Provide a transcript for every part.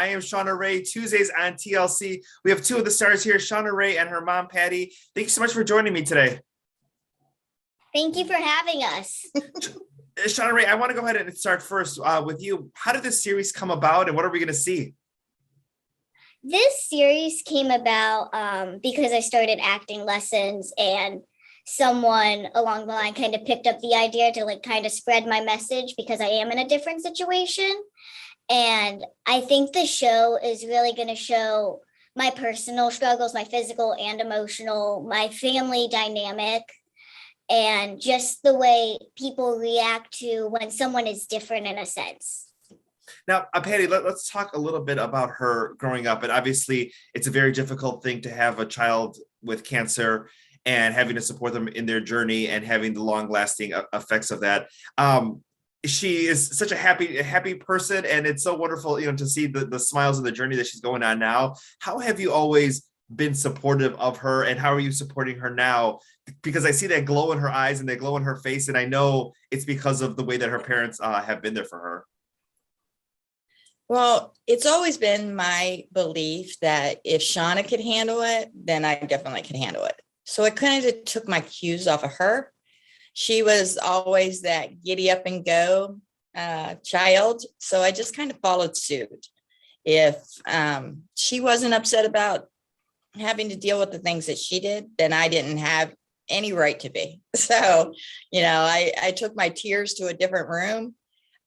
I am Shauna Rae, Tuesdays on TLC. We have two of the stars here, Shauna Rae and her mom, Patty. Thank you so much for joining me today. Thank you for having us. Shauna Rae, I want to go ahead and start first with you. How did this series come about and what are we going to see? This series came about because I started acting lessons and someone along the line kind of picked up the idea to kind of spread my message because I am in a different situation. And I think the show is really going to show my personal struggles, my physical and emotional, my family dynamic, and just the way people react to when someone is different in a sense. Now, Patty, let's talk a little bit about her growing up. And obviously, it's a very difficult thing to have a child with cancer and having to support them in their journey and having the long-lasting effects of that. She is such a happy person, and it's so wonderful, to see the smiles of the journey that she's going on now. How have you always been supportive of her, and how are you supporting her now? Because I see that glow in her eyes and that glow in her face, and I know it's because of the way that her parents have been there for her. Well, it's always been my belief that if Shauna could handle it, then I definitely could handle it. So I kind of took my cues off of her. She was always that giddy up and go child. So I just kind of followed suit. If she wasn't upset about having to deal with the things that she did, then I didn't have any right to be. So, I took my tears to a different room,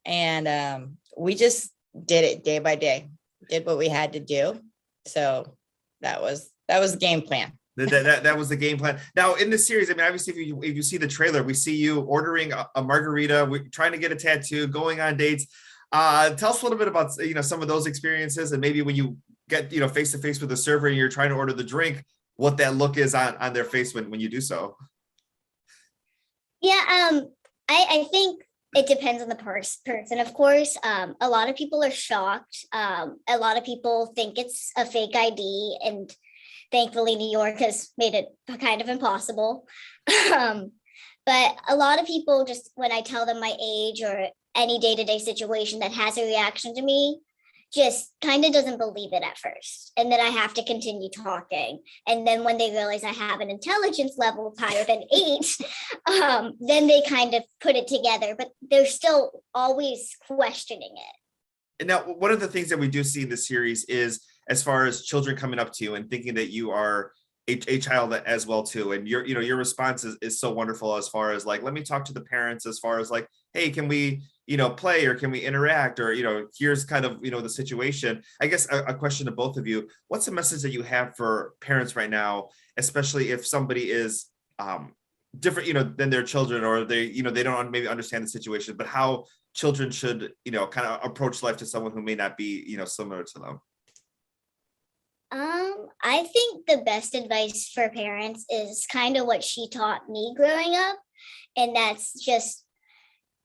and we just did it day by day, did what we had to do. So that was the game plan. That was the game plan. Now in this series, I mean, obviously, if you see the trailer, we see you ordering a margarita, trying to get a tattoo, going on dates. Tell us a little bit about some of those experiences, and maybe when you get face to face with the server and you're trying to order the drink, what that look is on their face when you do so. Yeah, I think it depends on the person, of course. A lot of people are shocked. A lot of people think it's a fake ID, and thankfully, New York has made it kind of impossible. But a lot of people, just when I tell them my age or any day-to-day situation that has a reaction to me, just kind of doesn't believe it at first. And then I have to continue talking. And then when they realize I have an intelligence level higher than 8, then they kind of put it together. But they're still always questioning it. And now, one of the things that we do see in this series is, as far as children coming up to you and thinking that you are a child as well too, and your response is so wonderful, as far as let me talk to the parents, as far as hey, can we play, or can we interact, or here's kind of the situation. I guess a question to both of you: what's the message that you have for parents right now, especially if somebody is different than their children, or they they don't maybe understand the situation, but how children should kind of approach life to someone who may not be similar to them? I think the best advice for parents is kind of what she taught me growing up. And that's just,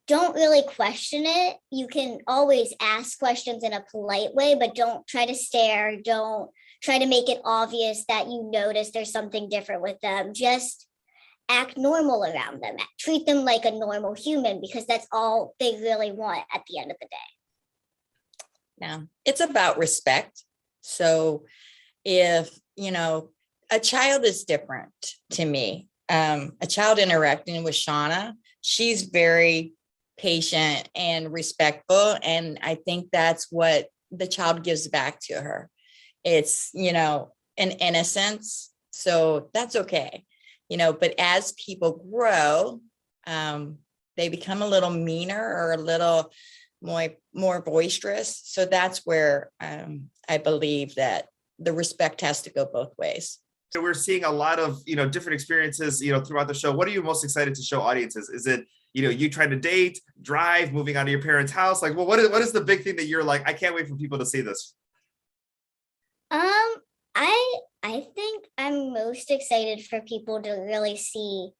don't really question it. You can always ask questions in a polite way, but don't try to stare. Don't try to make it obvious that you notice there's something different with them. Just act normal around them. Treat them like a normal human, because that's all they really want at the end of the day. Now, it's about respect. So if, a child is different to me, a child interacting with Shauna, she's very patient and respectful. And I think that's what the child gives back to her. It's, an innocence. So that's okay. But as people grow, they become a little meaner or a little more boisterous. So that's where I believe that the respect has to go both ways. So we're seeing a lot of different experiences throughout the show. What are you most excited to show audiences? Is it you trying to date, drive, moving out of your parents' house? What is the big thing that you're I can't wait for people to see this? I think I'm most excited for people to really see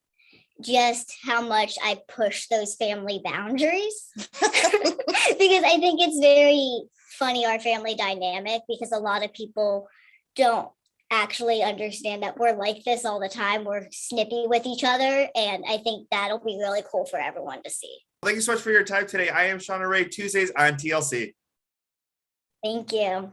just how much I push those family boundaries. Because I think it's very funny, our family dynamic, because a lot of people don't actually understand that we're like this all the time. We're snippy with each other. And I think that'll be really cool for everyone to see. Thank you so much for your time today. I am Shauna Rae, Tuesdays on TLC. Thank you.